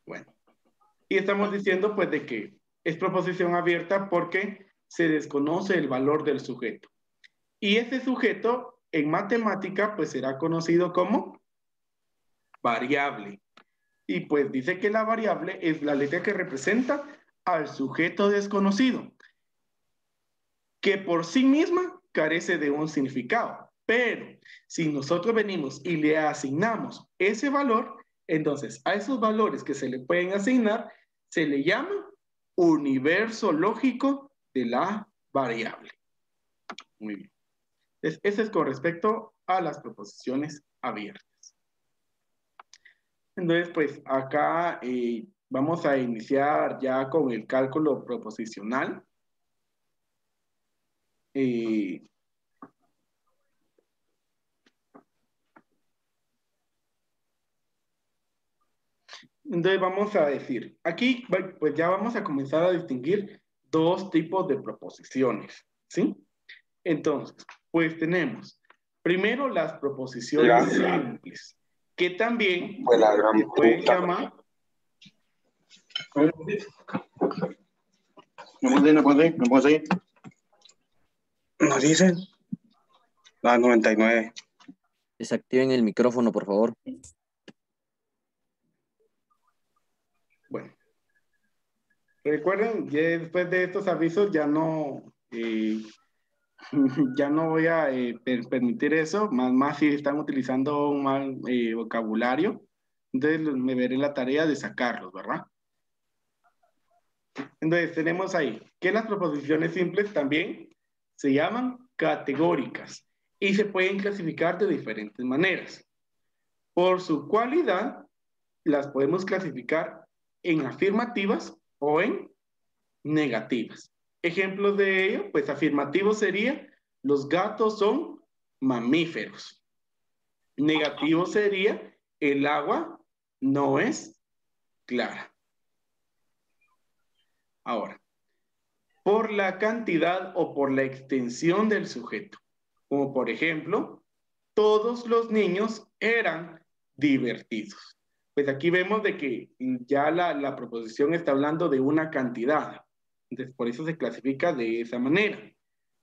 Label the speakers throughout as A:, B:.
A: Bueno, y estamos diciendo pues de que es proposición abierta porque se desconoce el valor del sujeto. Y ese sujeto en matemática pues será conocido como variable. Y pues dice que la variable es la letra que representa al sujeto desconocido, que por sí misma carece de un significado. Pero si nosotros venimos y le asignamos ese valor, entonces a esos valores que se le pueden asignar se le llama universo lógico de la variable. Muy bien. Entonces, ese es con respecto a las proposiciones abiertas. Entonces, pues acá vamos a iniciar ya con el cálculo proposicional. Entonces vamos a decir, aquí pues ya vamos a comenzar a distinguir dos tipos de proposiciones, ¿sí? Entonces, pues tenemos primero las proposiciones simples, que también
B: Pues la gran
A: se pueden
B: puta.
A: llamar...
B: No puedo seguir. Nos dicen la 99.
C: Desactiven el micrófono, por favor.
A: Bueno, recuerden, ya después de estos avisos ya no, ya no voy a permitir eso, más si están utilizando un mal vocabulario, entonces me veré la tarea de sacarlos, ¿verdad? Entonces tenemos ahí que las proposiciones simples también se llaman categóricas y se pueden clasificar de diferentes maneras. Por su cualidad, las podemos clasificar en afirmativas o en negativas. Ejemplos de ello, pues afirmativo sería, los gatos son mamíferos. Negativo sería, el agua no es clara. Ahora, por la cantidad o por la extensión del sujeto, como por ejemplo, todos los niños eran divertidos. Pues aquí vemos de que ya la proposición está hablando de una cantidad. Entonces, por eso se clasifica de esa manera.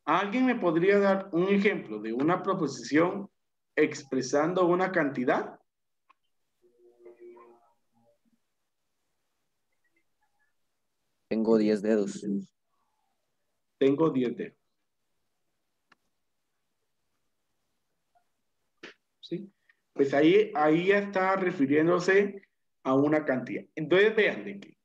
A: ¿Alguien me podría dar un ejemplo de una proposición expresando una cantidad?
C: Tengo 10 dedos.
A: Tengo 10 dedos. ¿Sí? Pues ahí ya está refiriéndose a una cantidad. Entonces vean de que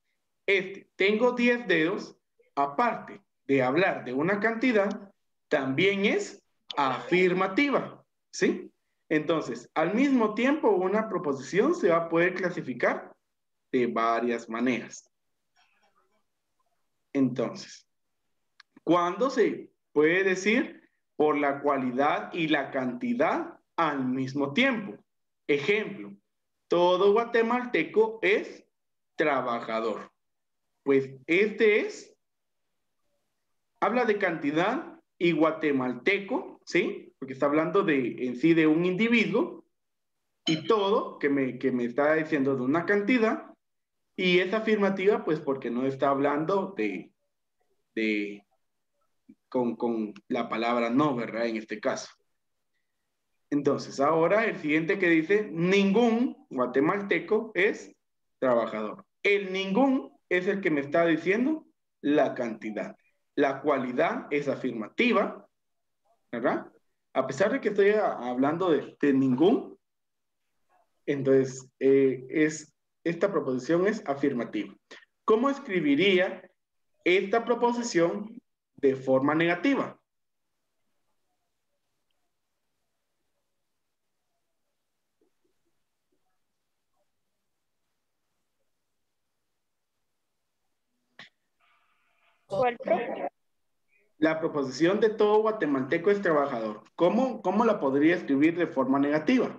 A: tengo 10 dedos, aparte de hablar de una cantidad, también es afirmativa, ¿sí? Entonces, al mismo tiempo, una proposición se va a poder clasificar de varias maneras. Entonces, ¿cuándo se puede decir por la cualidad y la cantidad al mismo tiempo? Ejemplo, todo guatemalteco es trabajador. Pues habla de cantidad y guatemalteco, ¿sí? Porque está hablando en sí de un individuo y todo que me está diciendo de una cantidad y es afirmativa pues porque no está hablando con la palabra no, ¿verdad? En este caso. Entonces, ahora el siguiente que dice, ningún guatemalteco es trabajador. El ningún es el que me está diciendo la cantidad. La cualidad es afirmativa, ¿verdad? A pesar de que estoy hablando de ningún, entonces esta proposición es afirmativa. ¿Cómo escribiría esta proposición de forma negativa?
D: ¿Cuál, profe?
A: La proposición de todo guatemalteco es trabajador. ¿Cómo la podría escribir de forma negativa?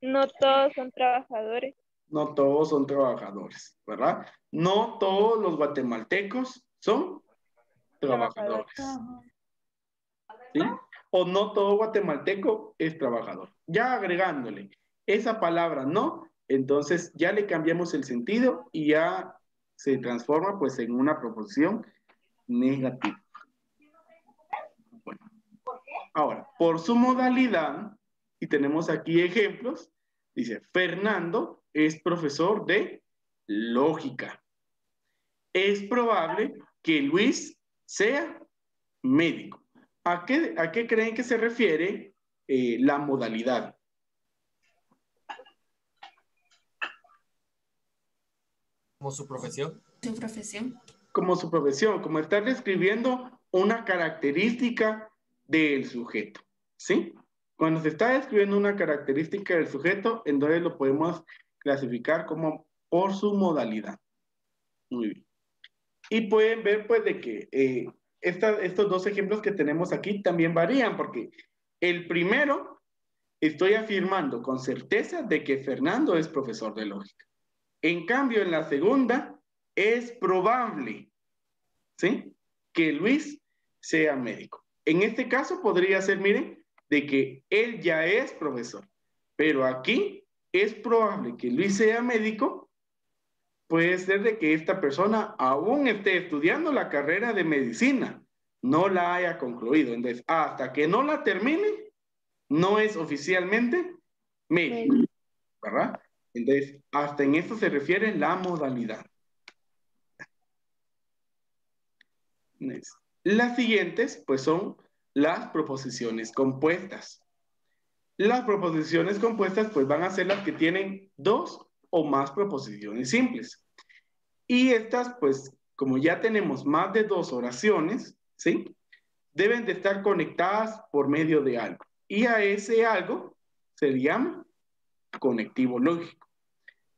D: No todos son trabajadores.
A: No todos son trabajadores, ¿verdad? No todos los guatemaltecos son trabajadores. ¿Sí? O no todo guatemalteco es trabajador. Ya agregándole esa palabra no, Entonces ya le cambiamos el sentido y ya se transforma pues en una proposición negativa. Bueno, ahora, por su modalidad, y tenemos aquí ejemplos, dice, Fernando es profesor de lógica. Es probable que Luis sea médico. ¿A qué creen que se refiere la modalidad?
E: Como su profesión.
F: Su profesión.
A: Como su profesión, como estar describiendo una característica del sujeto, ¿sí? Cuando se está describiendo una característica del sujeto, entonces lo podemos clasificar como por su modalidad. Muy bien. Y pueden ver, pues, de que estos dos ejemplos que tenemos aquí también varían, porque el primero, estoy afirmando con certeza de que Fernando es profesor de lógica. En cambio, en la segunda, es probable, ¿sí?, que Luis sea médico. En este caso podría ser, miren, de que él ya es profesor, pero aquí es probable que Luis sea médico. Puede ser de que esta persona aún esté estudiando la carrera de medicina, no la haya concluido. Entonces, hasta que no la termine, no es oficialmente médico, ¿verdad? Entonces, hasta en esto se refiere la modalidad. Las siguientes, pues, son las proposiciones compuestas. Las proposiciones compuestas, pues, van a ser las que tienen dos o más proposiciones simples. Y estas, pues, como ya tenemos más de dos oraciones, ¿sí?, deben de estar conectadas por medio de algo. Y a ese algo se le llama conectivo lógico.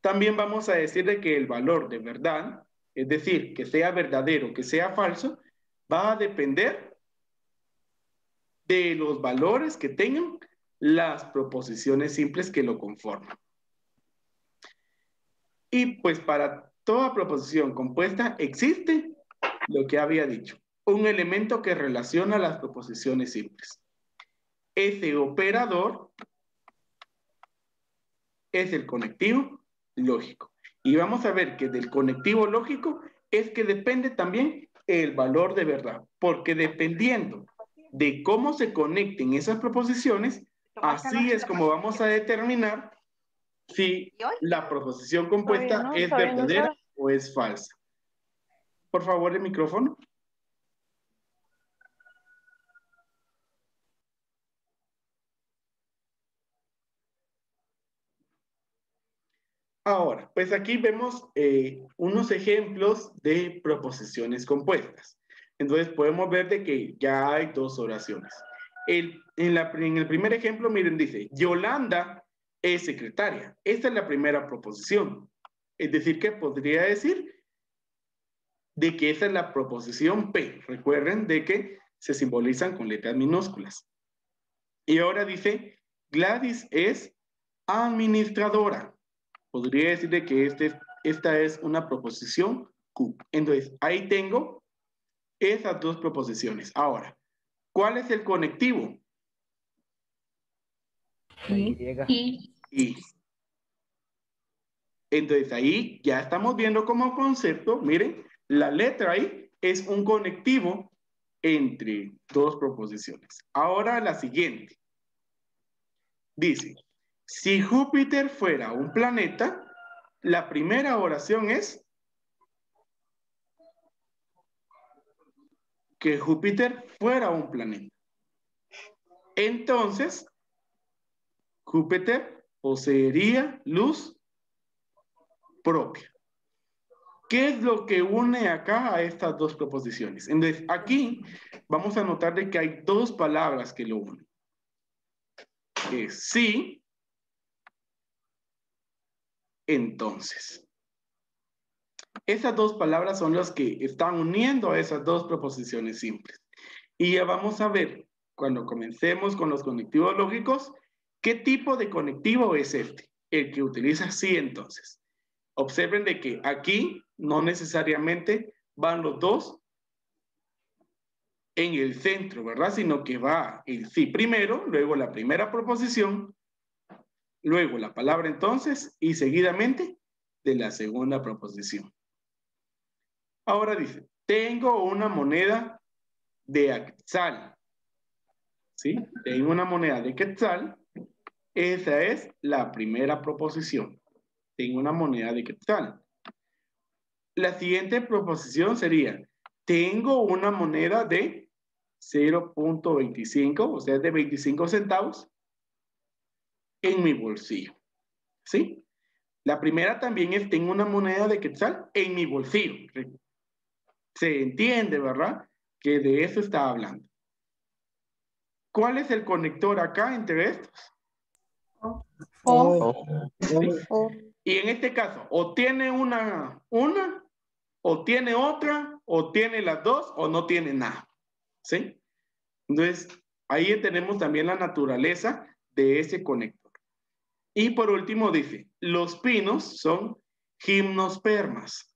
A: También vamos a decir de que el valor de verdad, es decir, que sea verdadero, que sea falso, va a depender de los valores que tengan las proposiciones simples que lo conforman. Y pues para toda proposición compuesta existe lo que había dicho, un elemento que relaciona las proposiciones simples. Ese operador es el conectivo lógico. Y vamos a ver que del conectivo lógico es que depende también el valor de verdad, porque dependiendo de cómo se conecten esas proposiciones, así es como vamos a determinar si la proposición compuesta es verdadera o es falsa. Por favor, el micrófono. Ahora, pues aquí vemos unos ejemplos de proposiciones compuestas. Entonces podemos ver de que ya hay dos oraciones. En el primer ejemplo, miren, dice, Yolanda es secretaria. Esta es la primera proposición. Es decir, que podría decir de que esa es la proposición P. Recuerden de que se simbolizan con letras minúsculas. Y ahora dice, Gladys es administradora. Podría decir de que esta es una proposición Q. Entonces, ahí tengo esas dos proposiciones. Ahora, ¿cuál es el conectivo? Y. Entonces, ahí ya estamos viendo como concepto, miren, la letra ahí es un conectivo entre dos proposiciones. Ahora, la siguiente. Dice, si Júpiter fuera un planeta, la primera oración es que Júpiter fuera un planeta. Entonces, Júpiter poseería luz propia. ¿Qué es lo que une acá a estas dos proposiciones? Entonces, aquí vamos a notar de que hay dos palabras que lo unen. Es sí, entonces. Esas dos palabras son las que están uniendo a esas dos proposiciones simples. Y ya vamos a ver, cuando comencemos con los conectivos lógicos, ¿qué tipo de conectivo es este? El que utiliza sí, entonces. Observen de que aquí no necesariamente van los dos en el centro, ¿verdad? Sino que va el sí primero, luego la primera proposición luego la palabra entonces y seguidamente de la segunda proposición. Ahora dice, tengo una moneda de quetzal. ¿Sí? Tengo una moneda de quetzal. Esa es la primera proposición. Tengo una moneda de quetzal. La siguiente proposición sería, tengo una moneda de 0.25, o sea, de 25 centavos en mi bolsillo. ¿Sí? La primera también es, tengo una moneda de quetzal en mi bolsillo. Se entiende, ¿verdad? Que de eso está hablando. ¿Cuál es el conector acá entre estos? ¿Sí? Y en este caso, o tiene una, o tiene otra, o tiene las dos, o no tiene nada. ¿Sí? Entonces, ahí tenemos también la naturaleza de ese conector. Y por último dice, los pinos son gimnospermas.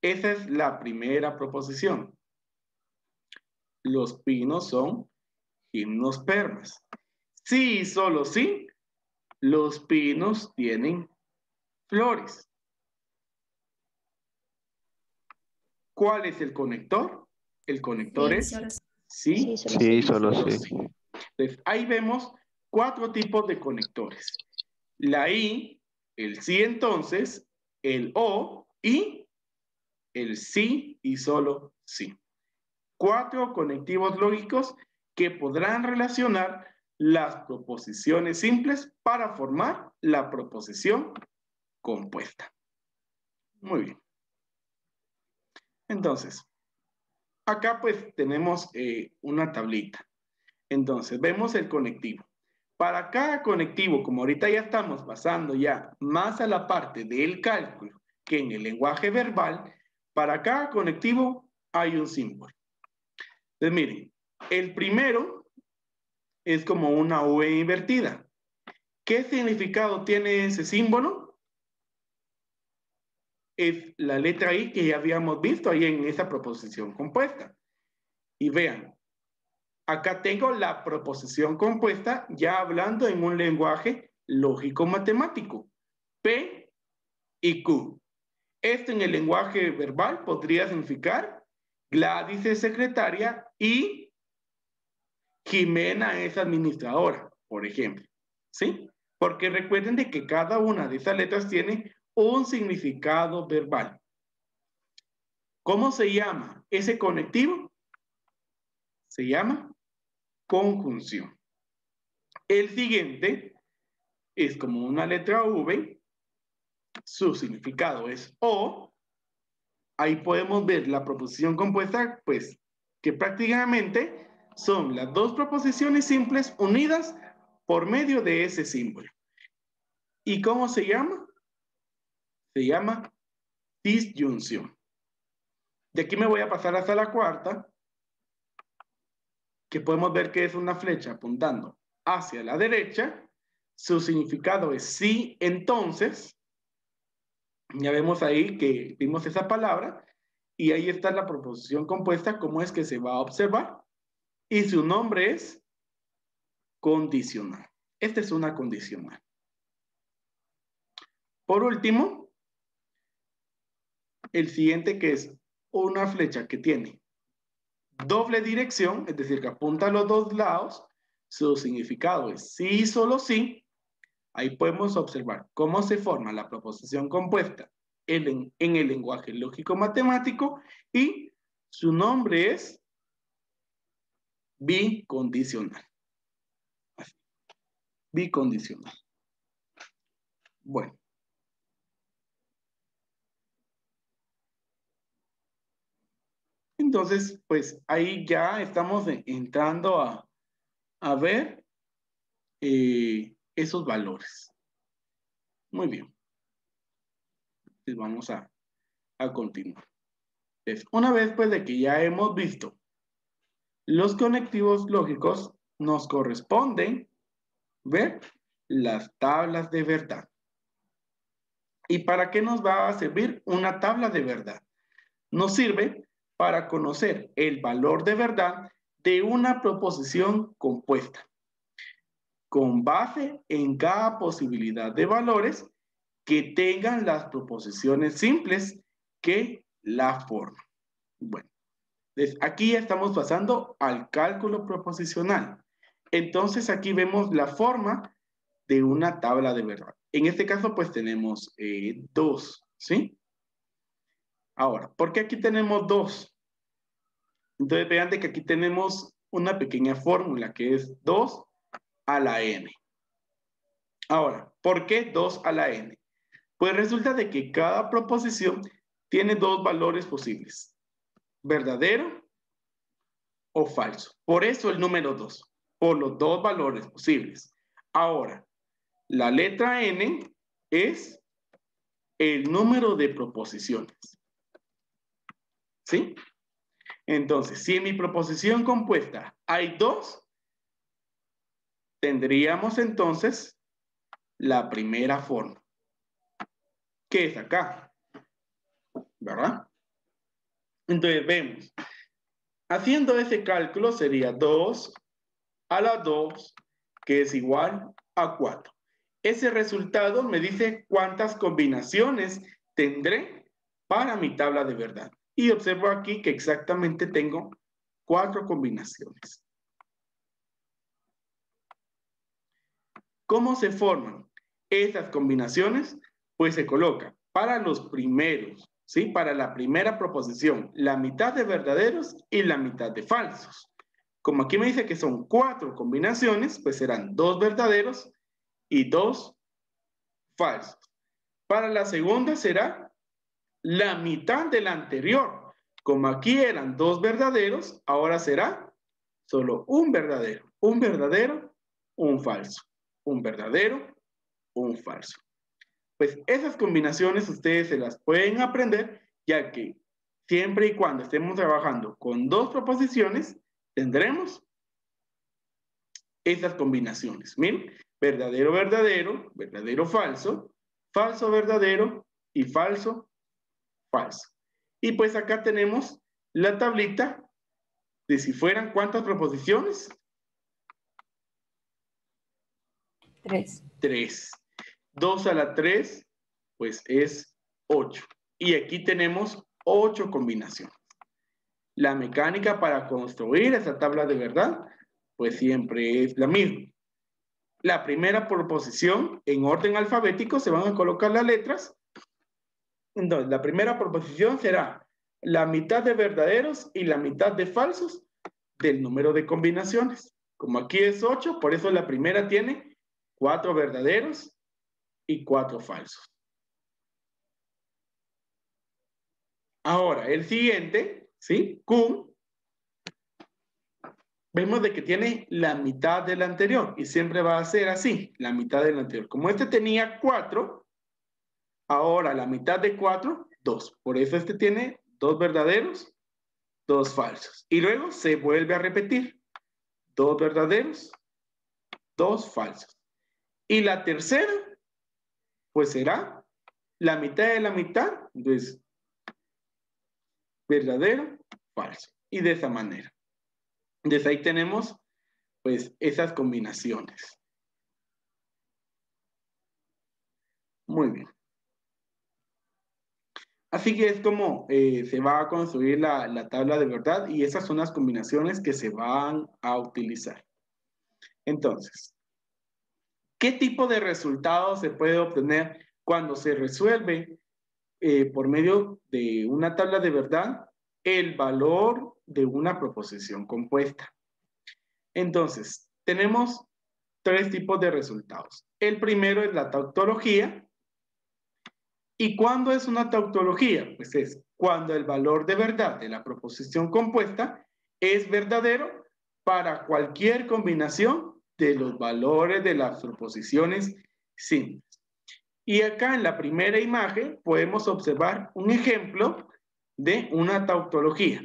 A: Esa es la primera proposición. Los pinos son gimnospermas. Sí y solo sí, los pinos tienen flores. ¿Cuál es el conector? El conector es sí,
F: Sí, solo sí.
A: Entonces, ahí vemos 4 tipos de conectores. La I, el sí entonces, el O y el sí y solo sí. 4 conectivos lógicos que podrán relacionar las proposiciones simples para formar la proposición compuesta. Muy bien. Entonces, acá pues tenemos una tablita. Entonces, vemos el conectivo. Para cada conectivo, como ahorita ya estamos pasando ya más a la parte del cálculo que en el lenguaje verbal, para cada conectivo hay un símbolo. Entonces, miren, el primero es como una V invertida. ¿Qué significado tiene ese símbolo? Es la letra I que ya habíamos visto ahí en esa proposición compuesta. Y vean, acá tengo la proposición compuesta ya hablando en un lenguaje lógico-matemático. P y Q. Esto en el lenguaje verbal podría significar Gladys es secretaria y Jimena es administradora, por ejemplo. ¿Sí? Porque recuerden de que cada una de esas letras tiene un significado verbal. ¿Cómo se llama ese conectivo? Se llama conjunción. El siguiente es como una letra V, su significado es O. Ahí podemos ver la proposición compuesta, pues, que prácticamente son las dos proposiciones simples unidas por medio de ese símbolo. ¿Y cómo se llama? Se llama disyunción. De aquí me voy a pasar hasta la cuarta, que podemos ver que es una flecha apuntando hacia la derecha. Su significado es sí, entonces. Ya vemos ahí que vimos esa palabra y ahí está la proposición compuesta, cómo es que se va a observar. Y su nombre es condicional. Esta es una condicional. Por último, el siguiente que es una flecha que tiene doble dirección, es decir, que apunta a los dos lados, su significado es sí y solo sí. Ahí podemos observar cómo se forma la proposición compuesta en el lenguaje lógico-matemático y su nombre es bicondicional. Así. Bicondicional. Bueno. Entonces, pues ahí ya estamos entrando a ver esos valores. Muy bien. Entonces vamos a continuar. Entonces, una vez pues de que ya hemos visto los conectivos lógicos, nos corresponden ver las tablas de verdad. ¿Y para qué nos va a servir una tabla de verdad? Nos sirve para conocer el valor de verdad de una proposición compuesta. con base en cada posibilidad de valores que tengan las proposiciones simples que la forman. Bueno, aquí ya estamos pasando al cálculo proposicional. Entonces aquí vemos la forma de una tabla de verdad. En este caso pues tenemos 2, ¿sí? Ahora, ¿por qué aquí tenemos 2? Entonces vean de que aquí tenemos una pequeña fórmula que es 2 a la n. Ahora, ¿por qué 2 a la n? Pues resulta de que cada proposición tiene dos valores posibles, verdadero o falso. Por eso el número 2, por los dos valores posibles. Ahora, la letra n es el número de proposiciones. ¿Sí? Entonces, si en mi proposición compuesta hay 2, tendríamos entonces la primera forma, que es acá, ¿verdad? Entonces vemos, haciendo ese cálculo sería 2 a la 2, que es igual a 4. Ese resultado me dice cuántas combinaciones tendré para mi tabla de verdad. Y observo aquí que exactamente tengo 4 combinaciones. ¿Cómo se forman esas combinaciones? Pues se coloca para los primeros, ¿sí? Para la primera proposición, la mitad de verdaderos y la mitad de falsos. Como aquí me dice que son 4 combinaciones, pues serán 2 verdaderos y 2 falsos. Para la segunda será la mitad de la anterior. Como aquí eran 2 verdaderos, ahora será solo un verdadero, un falso, un verdadero, un falso. Pues esas combinaciones ustedes se las pueden aprender, ya que siempre y cuando estemos trabajando con 2 proposiciones, tendremos esas combinaciones. Miren, verdadero, verdadero, verdadero, falso, falso, verdadero y falso, falso. Y pues acá tenemos la tablita de si fueran cuántas proposiciones.
F: 3.
A: 3. 2 a la 3, pues es 8. Y aquí tenemos 8 combinaciones. La mecánica para construir esa tabla de verdad, pues siempre es la misma. La primera proposición, en orden alfabético, se van a colocar las letras. Entonces, la primera proposición será la mitad de verdaderos y la mitad de falsos del número de combinaciones. Como aquí es 8, por eso la primera tiene 4 verdaderos y 4 falsos. Ahora, el siguiente, ¿sí? Q, vemos de que tiene la mitad del anterior y siempre va a ser así, la mitad del anterior. Como este tenía 4, ahora la mitad de 4, 2. Por eso este tiene 2 verdaderos, 2 falsos. Y luego se vuelve a repetir, 2 verdaderos, 2 falsos. Y la tercera, pues será la mitad de la mitad, entonces verdadero, falso. Y de esa manera. Desde ahí tenemos, pues, esas combinaciones. Muy bien. Así que es como se va a construir la tabla de verdad y esas son las combinaciones que se van a utilizar. Entonces, ¿qué tipo de resultados se puede obtener cuando se resuelve por medio de una tabla de verdad el valor de una proposición compuesta? Entonces, tenemos 3 tipos de resultados. El primero es la tautología. ¿Y cuándo es una tautología? Pues es cuando el valor de verdad de la proposición compuesta es verdadero para cualquier combinación de los valores de las proposiciones simples. Y acá en la primera imagen podemos observar un ejemplo de una tautología.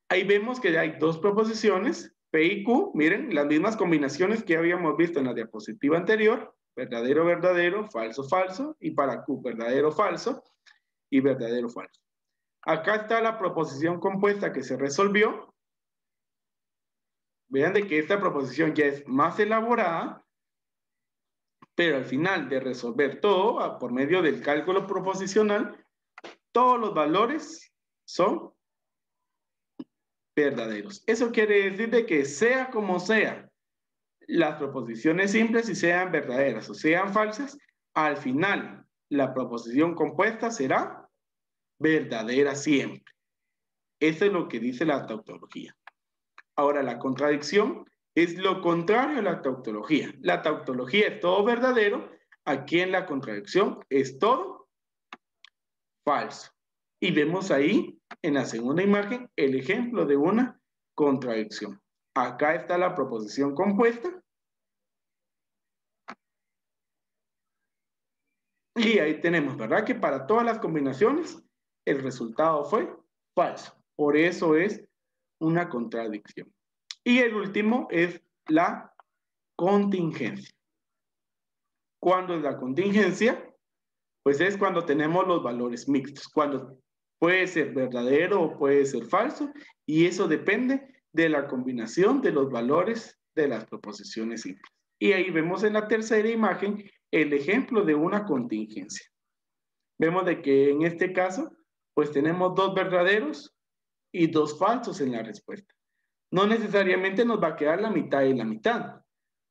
A: Ahí vemos que hay 2 proposiciones, P y Q, miren, las mismas combinaciones que habíamos visto en la diapositiva anterior, verdadero, verdadero, falso, falso, y para Q, verdadero, falso, y verdadero, falso. Acá está la proposición compuesta que se resolvió. Vean de que esta proposición ya es más elaborada, Pero al final de resolver todo por medio del cálculo proposicional, todos los valores son verdaderos. Eso quiere decir de que sea como sea, las proposiciones simples, si sean verdaderas o sean falsas, al final la proposición compuesta será verdadera siempre. Eso es lo que dice la tautología. Ahora, la contradicción es lo contrario a la tautología. La tautología es todo verdadero, aquí en la contradicción es todo falso. Y vemos ahí, en la segunda imagen, el ejemplo de una contradicción. Acá está la proposición compuesta. Y ahí tenemos, ¿verdad? Que para todas las combinaciones, el resultado fue falso. Por eso es una contradicción. Y el último es la contingencia. ¿Cuándo es la contingencia? Pues es cuando tenemos los valores mixtos, cuando puede ser verdadero o puede ser falso, y eso depende de la combinación de los valores de las proposiciones simples. Y ahí vemos en la tercera imagen el ejemplo de una contingencia. Vemos de que en este caso, pues tenemos dos verdaderos y dos falsos en la respuesta. No necesariamente nos va a quedar la mitad y la mitad.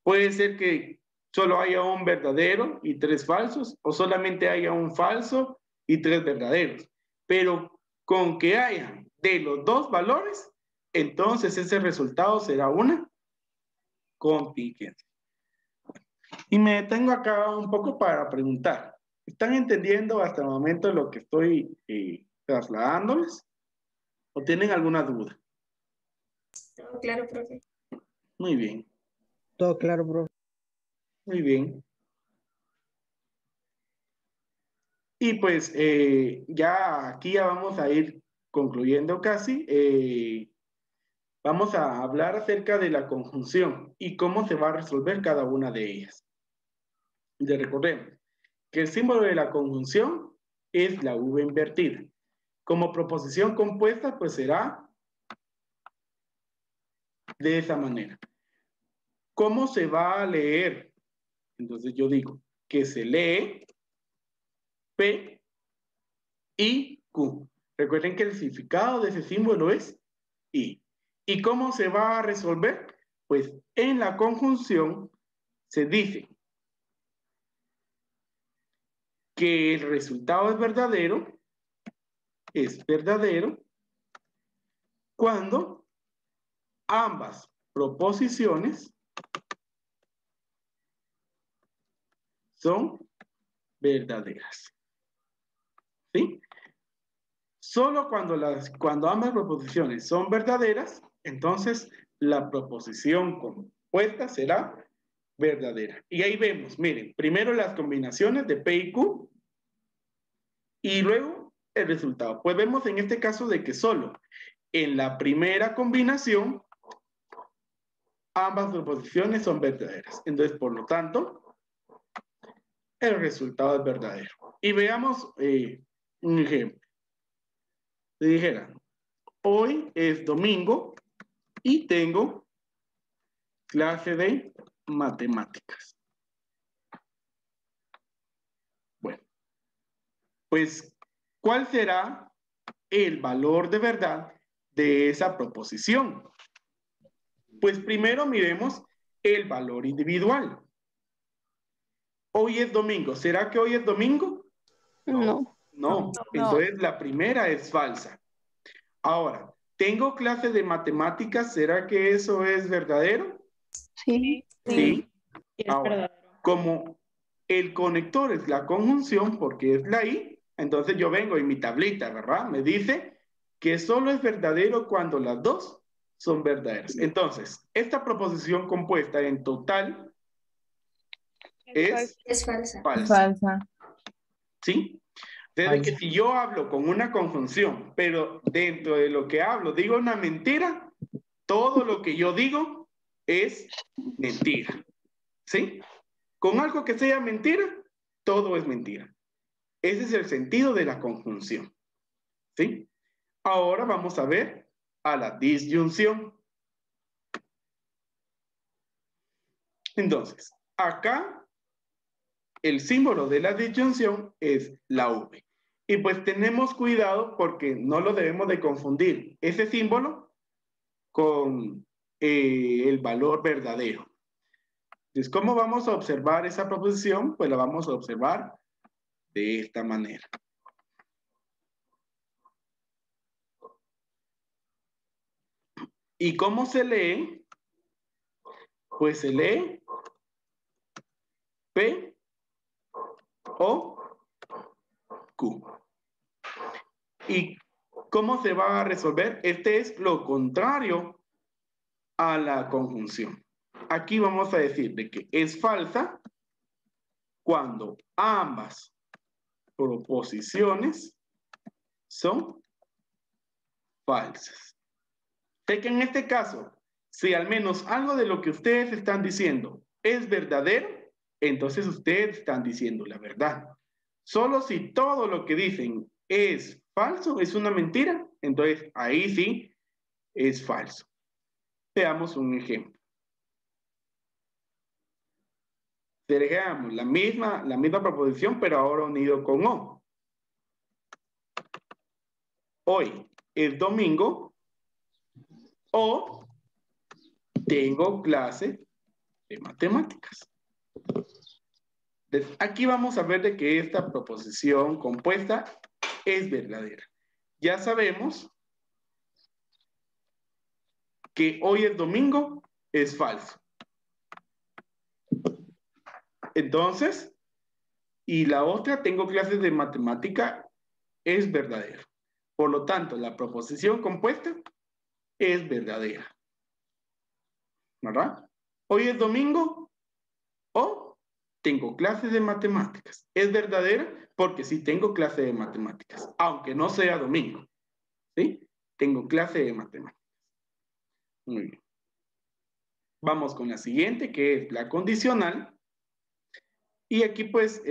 A: Puede ser que solo haya un verdadero y tres falsos, o solamente haya un falso y tres verdaderos. Pero con que haya de los dos valores, entonces ese resultado será una contingencia. Y me detengo acá un poco para preguntar. ¿Están entendiendo hasta el momento lo que estoy trasladándoles? ¿O tienen alguna duda?
G: Todo claro, profe.
A: Muy bien,
H: Todo claro, bro.
A: muy bien. Y pues ya aquí ya vamos a ir concluyendo casi. Vamos a hablar acerca de la conjunción y cómo se va a resolver cada una de ellas. Y recordemos que el símbolo de la conjunción es la V invertida. Como proposición compuesta, pues será de esa manera. ¿Cómo se va a leer? Entonces yo digo que se lee P y Q. Recuerden que el significado de ese símbolo es I. ¿Y cómo se va a resolver? Pues en la conjunción se dice que el resultado es verdadero cuando ambas proposiciones son verdaderas. ¿Sí? Solo cuando ambas proposiciones son verdaderas, entonces la proposición compuesta será verdadera. Y ahí vemos, miren, primero las combinaciones de P y Q y luego el resultado. Pues vemos en este caso de que solo en la primera combinación ambas proposiciones son verdaderas. Entonces, por lo tanto, el resultado es verdadero. Y veamos un ejemplo. Se dijera, hoy es domingo y tengo clase de matemáticas. Bueno, pues, ¿cuál será el valor de verdad de esa proposición? Pues primero miremos el valor individual. Hoy es domingo. ¿Será que hoy es domingo?
D: No.
A: No. Entonces la primera es falsa. Ahora, ¿tengo clase de matemáticas? ¿Será que eso es verdadero?
D: Sí.
A: Sí.
D: Es
A: Ahora,
D: verdadero.
A: como el conector es la conjunción porque es la I, entonces yo vengo en mi tablita, ¿verdad? Me dice que solo es verdadero cuando las dos son verdaderas. Entonces, esta proposición compuesta en total es
G: Es falsa.
A: falsa.
F: Falsa.
A: ¿Sí? Desde que si yo hablo con una conjunción, pero dentro de lo que hablo digo una mentira, todo lo que yo digo es mentira. ¿Sí? Con algo que sea mentira, todo es mentira. Ese es el sentido de la conjunción. ¿Sí? Ahora vamos a ver a la disyunción. Entonces, acá el símbolo de la disyunción es la V. Y pues tenemos cuidado porque no lo debemos de confundir ese símbolo con el valor verdadero. Entonces, ¿cómo vamos a observar esa proposición? Pues la vamos a observar de esta manera. ¿Y cómo se lee? Pues se lee P o Q. ¿Y cómo se va a resolver? Este es lo contrario a la conjunción. Aquí vamos a decir de que es falsa cuando ambas proposiciones son falsas. Sé que en este caso, si al menos algo de lo que ustedes están diciendo es verdadero, entonces ustedes están diciendo la verdad. Solo si todo lo que dicen es falso, es una mentira, entonces ahí sí es falso. Veamos un ejemplo. Dejamos la misma proposición, pero ahora unido con O. Hoy es domingo o tengo clase de matemáticas. Entonces, aquí vamos a ver de que esta proposición compuesta es verdadera. Ya sabemos que hoy es domingo es falso. Entonces, y la otra, tengo clases de matemática, es verdadero. Por lo tanto, la proposición compuesta es verdadera. ¿Verdad? Hoy es domingo o tengo clases de matemáticas. Es verdadera porque sí tengo clase de matemáticas, aunque no sea domingo. ¿Sí? Tengo clase de matemáticas. Muy bien. Vamos con la siguiente, que es la condicional. Y aquí pues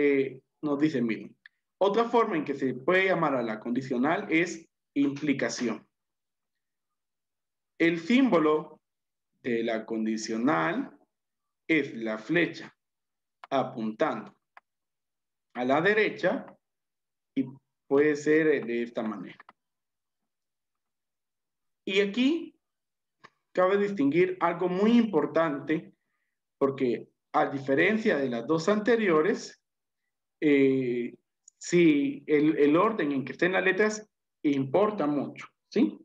A: nos dice, miren, otra forma en que se puede llamar a la condicional es implicación. El símbolo de la condicional es la flecha apuntando a la derecha y puede ser de esta manera. Y aquí cabe distinguir algo muy importante porque a diferencia de las dos anteriores, si el orden en que estén las letras importa mucho, ¿sí?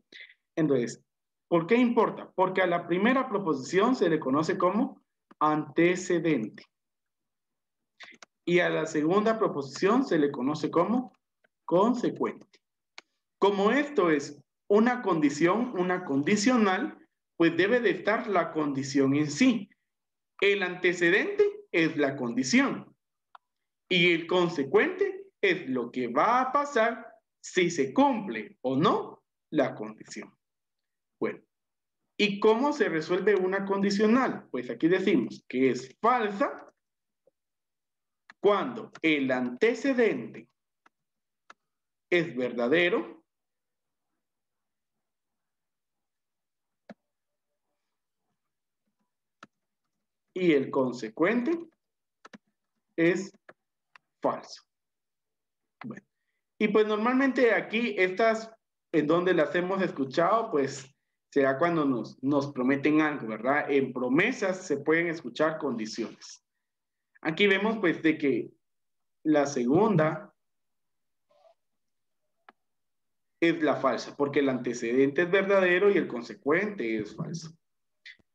A: Entonces, ¿por qué importa? Porque a la primera proposición se le conoce como antecedente. Y a la segunda proposición se le conoce como consecuente. Como esto es una condición, una condicional, pues debe de estar la condición en sí. El antecedente es la condición y el consecuente es lo que va a pasar si se cumple o no la condición. Bueno, ¿y cómo se resuelve una condicional? Pues aquí decimos que es falsa cuando el antecedente es verdadero y el consecuente es falso. Bueno, y pues normalmente aquí estas, en donde las hemos escuchado, pues será cuando nos prometen algo, ¿verdad? En promesas se pueden escuchar condiciones. Aquí vemos pues de que la segunda es la falsa, porque el antecedente es verdadero y el consecuente es falso.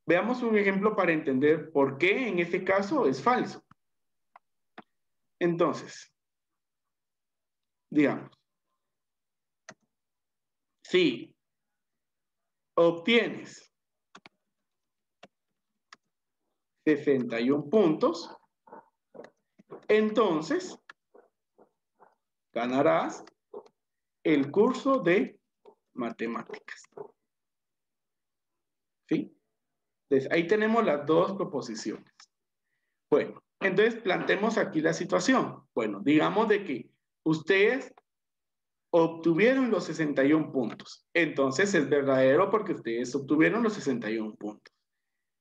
A: Veamos un ejemplo para entender por qué en este caso es falso. Entonces, digamos, si obtienes 61 puntos, entonces ganarás el curso de matemáticas. ¿Sí? Entonces, ahí tenemos las dos proposiciones. Bueno, entonces planteemos aquí la situación. Bueno, digamos de que ustedes obtuvieron los 61 puntos. Entonces es verdadero porque ustedes obtuvieron los 61 puntos.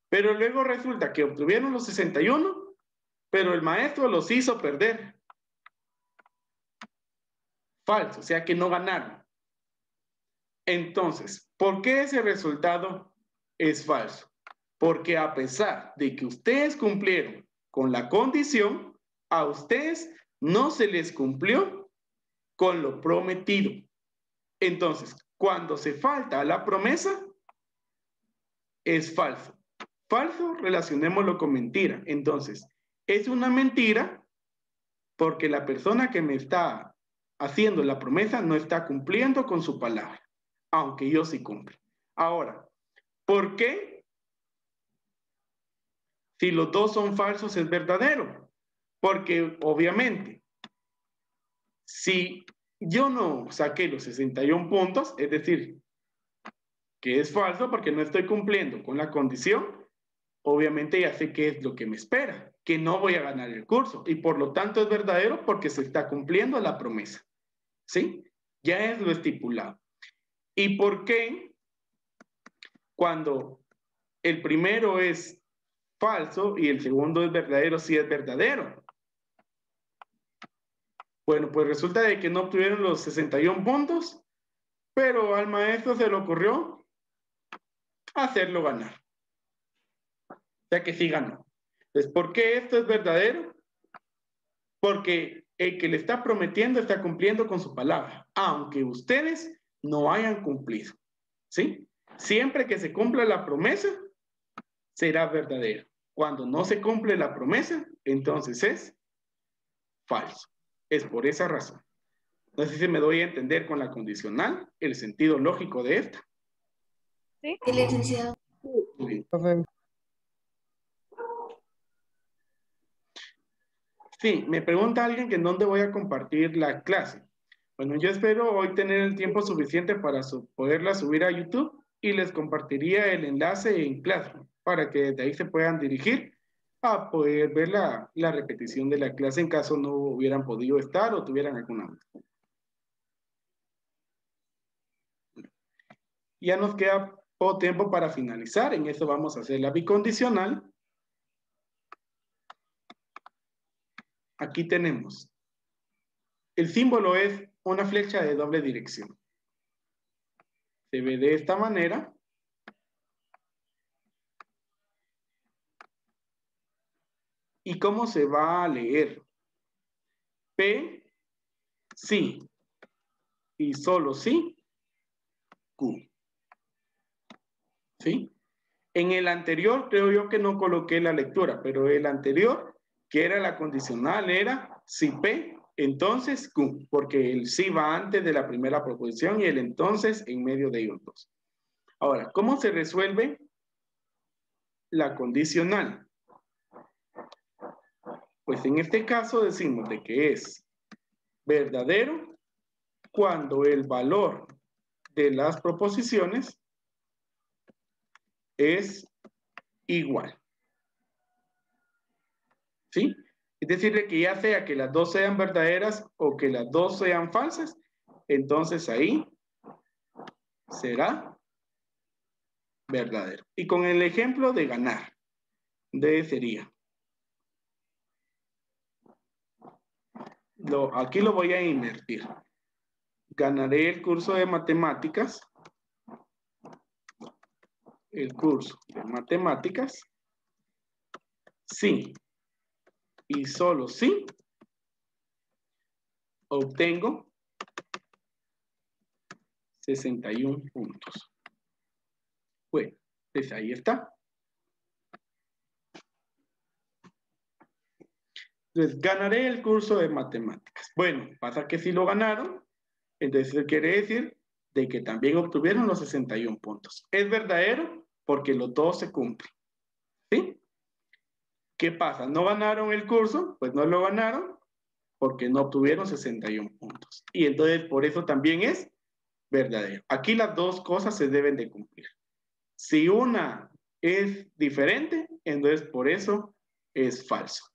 A: Pero luego resulta que obtuvieron los 61 pero el maestro los hizo perder. Falso, o sea que no ganaron. Entonces, ¿por qué ese resultado es falso? Porque a pesar de que ustedes cumplieron con la condición, a ustedes no se les cumplió con lo prometido. Entonces, cuando se falta a la promesa, es falso. Falso, relacionémoslo con mentira. Entonces, es una mentira porque la persona que me está haciendo la promesa no está cumpliendo con su palabra, aunque yo sí cumplo. Ahora, ¿por qué? Si los dos son falsos, es verdadero. Porque obviamente, si yo no saqué los 61 puntos, es decir, que es falso porque no estoy cumpliendo con la condición, obviamente ya sé qué es lo que me espera, que no voy a ganar el curso. Y por lo tanto es verdadero porque se está cumpliendo la promesa. ¿Sí? Ya es lo estipulado. ¿Y por qué cuando el primero es falso y el segundo es verdadero, sí es verdadero? Bueno, pues resulta de que no obtuvieron los 61 puntos, pero al maestro se le ocurrió hacerlo ganar. O sea que sí ganó. Entonces, ¿por qué esto es verdadero? Porque el que le está prometiendo está cumpliendo con su palabra, aunque ustedes no hayan cumplido. ¿Sí? Siempre que se cumpla la promesa, será verdadero. Cuando no se cumple la promesa, entonces es falso. Es por esa razón. No sé si me doy a entender con la condicional el sentido lógico de esta.
G: Sí, licenciado.
A: Muy bien. Sí, me pregunta alguien que en dónde voy a compartir la clase. Bueno, yo espero hoy tener el tiempo suficiente para poderla subir a YouTube y les compartiría el enlace en Classroom para que desde ahí se puedan dirigir a poder ver la repetición de la clase en caso no hubieran podido estar o tuvieran alguna duda. Ya nos queda poco tiempo para finalizar. En eso vamos a hacer la bicondicional. Aquí tenemos. El símbolo es una flecha de doble dirección. Se ve de esta manera. ¿Y cómo se va a leer? P, sí. Y solo sí, Q. ¿Sí? En el anterior creo yo que no coloqué la lectura, pero el anterior, que era la condicional, era si P, entonces Q, porque el sí va antes de la primera proposición y el entonces en medio de ellos dos. Ahora, ¿cómo se resuelve la condicional? Pues en este caso decimos de que es verdadero cuando el valor de las proposiciones es igual. ¿Sí? Es decir, que ya sea que las dos sean verdaderas o que las dos sean falsas, entonces ahí será verdadero. Y con el ejemplo de ganar, D sería. Aquí lo voy a invertir. Ganaré el curso de matemáticas. El curso de matemáticas. Sí. Y solo sí. Obtengo 61 puntos. Bueno, pues ahí está. Entonces, ganaré el curso de matemáticas. Bueno, pasa que si lo ganaron, entonces eso quiere decir de que también obtuvieron los 61 puntos. Es verdadero porque los dos se cumplen. ¿Sí? ¿Qué pasa? ¿No ganaron el curso? Pues no lo ganaron porque no obtuvieron 61 puntos. Y entonces por eso también es verdadero. Aquí las dos cosas se deben de cumplir. Si una es diferente, entonces por eso es falso.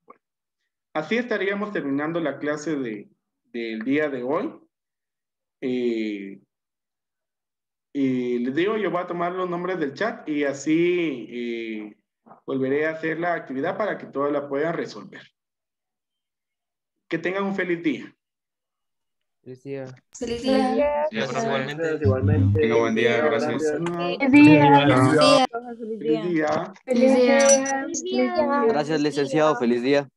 A: Bueno, así estaríamos terminando la clase del día de hoy. Y les digo, yo voy a tomar los nombres del chat y así Volveré a hacer la actividad para que todos la puedan resolver. Que tengan un feliz día.
F: Feliz día.
G: Feliz día.
E: Igualmente.
H: Tenga buen día, gracias.
A: Feliz
G: día.
A: día.
G: Feliz día.
C: Gracias, licenciado. Feliz día.